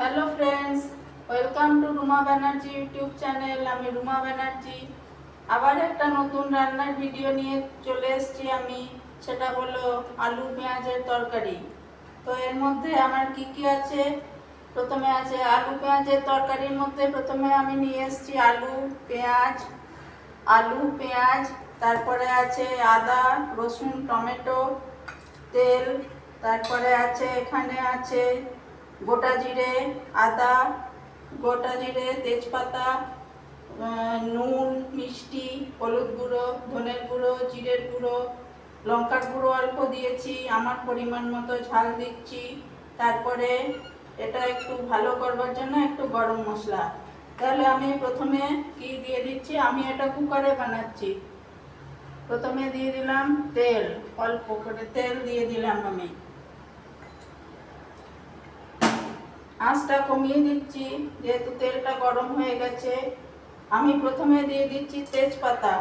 Hello friends, welcome to Ruma Banerjee YouTube channel. আমি রুমা ব্যানার্জি আবার একটা নতুন রান্নার ভিডিও নিয়ে চলে এসেছি আমি। সেটা হলো আলু পেঁয়াজের তরকারি। তো এর মধ্যে আমার কি কি আছে, প্রথমে আছে আলু পেঁয়াজের তরকারির মধ্যে প্রথমে আমি নিয়ে এসেছি আলু পেঁয়াজ, তারপরে আছে আদা রসুন টমেটো তেল, তারপরে আছে এখানে আছে গোটা জিরে, আদা, গোটা জিরে, তেজপাতা, নুন, মিষ্টি, হলুদ গুঁড়ো, ধনের গুঁড়ো, জিরের গুঁড়ো, লঙ্কার গুঁড়ো অল্প দিয়েছি, আমার পরিমাণ মতো ঝাল দিচ্ছি। তারপরে এটা একটু ভালো করবার জন্য একটু গরম মশলা। তাহলে আমি প্রথমে কি দিয়ে দিচ্ছি, আমি এটা কুকারে বানাচ্ছি। প্রথমে দিয়ে দিলাম তেল, অল্প করে তেল দিয়ে দিলাম আমি। আঁচটা কমিয়ে দিচ্ছি যেহেতু তেলটা গরম হয়ে গেছে। আমি প্রথমে দিয়ে দিচ্ছি তেজপাতা,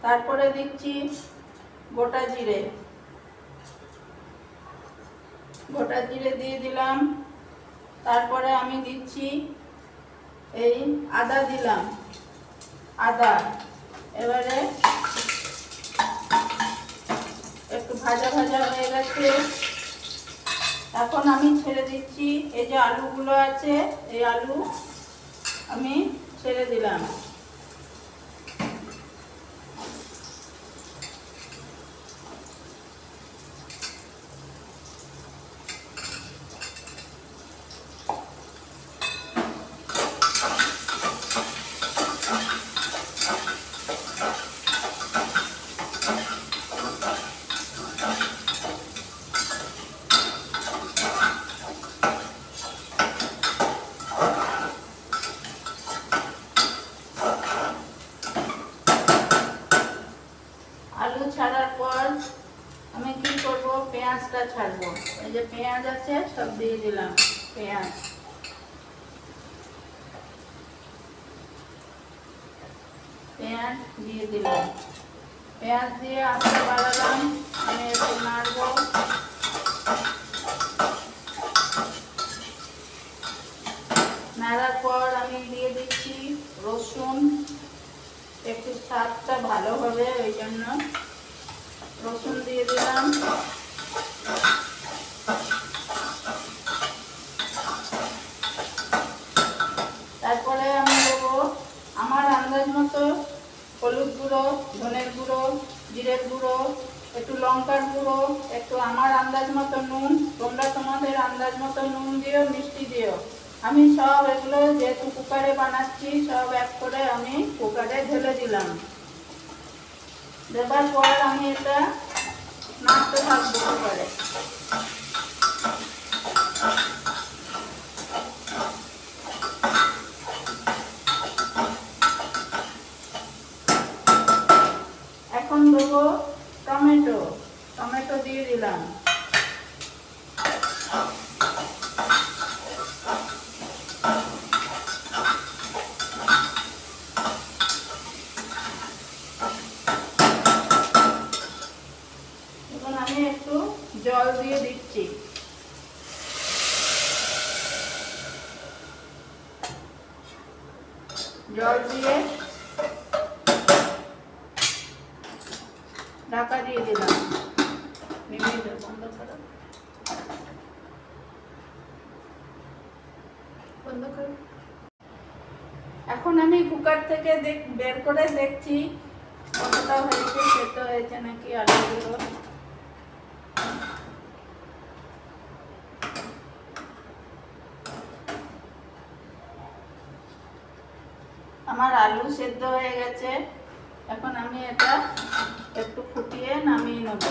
তারপরে দিচ্ছি গোটা জিরে, দিয়ে দিলাম। তারপরে আমি দিচ্ছি এই আদা দিলাম, আদা। এবারে একটু ভাজা ভাজা হয়ে গেছে, এখন আমি ছেড়ে দিচ্ছি এই যে আলুগুলো আছে, এই আলু আমি ছেড়ে দিলাম। আলু ছাড়ার পর আমি কি করব, পেঁয়াজটা ছাড়বো। এই যে পেঁয়াজ আছে সব দিয়ে দিলাম, পেঁয়াজ দিয়ে দিলাম। পেঁয়াজ দিয়ে আস্তে বাড়ালাম, আমি একটু নাড়বো। নাড়ার পর আমি দিয়ে দিচ্ছি রসুন, একটু স্বাদটা ভালো হবে ওই জন্য রসুন দিয়ে দিলাম। তারপরে আমি দেবো আমার আন্দাজ মতো হলুদ গুঁড়ো, ধনের গুঁড়ো, জিরের গুঁড়ো, একটু লঙ্কার গুঁড়ো, একটু আমার আন্দাজ মতো নুন। তোমরা তোমাদের আন্দাজ মতো নুন দিও, মিষ্টি দিও। আমি সব এগুলো যেহেতু কুকারে বানাচ্ছি সব এক করে আমি কুকারে ঢেলে দিলাম। দেবার পর আমি এটা নাড়তে থাকবো কুকারে। এখন দেবো টমেটো দিয়ে দিলাম। এখন আমি একটু জল দিয়ে দিচ্ছি। জল দিয়ে ঢাকা দিয়ে দিলাম। বন্ধ করো, বন্ধ করো। এখন আমি কুকার থেকে বের করে দেখছি কতটা হয়েছে, সেদ্ধ হয়েছে নাকি আলুগুলো। আমার আলু সেদ্ধ হয়ে গেছে। এখন আমি এটা একটু ফুটিয়ে নামিয়ে নেব।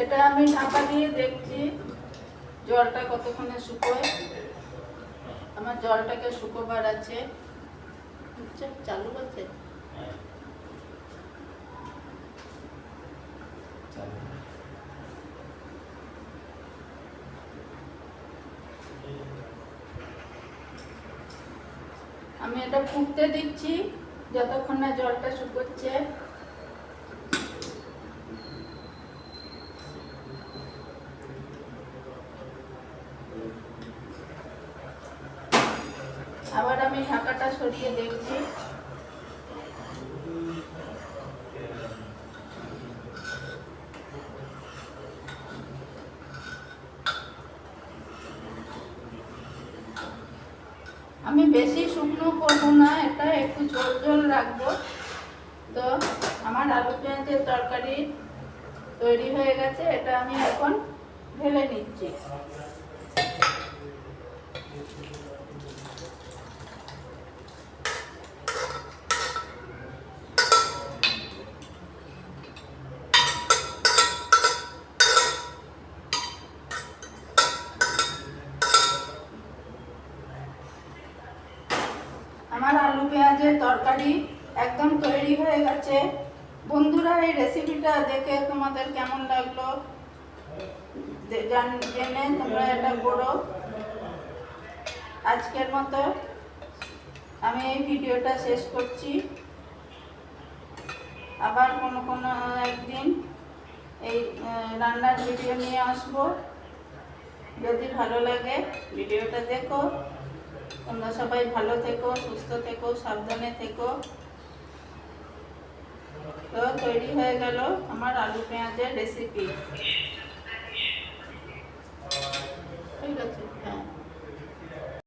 এটা আমি ঢাকা দিয়ে দেখছি জলটা কতক্ষণে শুকোয়। আমার জলটাকে শুকোবার আছে। চালু করছে। আমি এটা ফুটতে দিচ্ছি যতক্ষণ না জলটা শুকোচ্ছে। আবার আমি ঢাকাটা সরিয়ে দেখছি। আমি বেশি শুকনো করবো না, এটা একটু ঝোল ঝোল রাখবো। তো আমার আলু পেঁয়াজের তরকারি তৈরি হয়ে গেছে, এটা আমি এখন ঢেলে নিচ্ছি। আমার আলু পেঁয়াজের তরকারি একদম তৈরি হয়ে গেছে। বন্ধুরা, এই রেসিপিটা দেখে তোমাদের কেমন লাগলো জেনে তোমরা এটা করো। আজকের মতো আমি এই ভিডিওটা শেষ করছি। আবার কোনো একদিন এই রান্নার ভিডিও নিয়ে আসবো। যদি ভালো লাগে ভিডিওটা দেখো। তোমরা সবাই ভালো থেকো, সুস্থ থেকো, সাবধানে থেকো। তো তৈরি হয়ে গেল আমার আলু পেঁয়াজের রেসিপি। ঠিক আছে।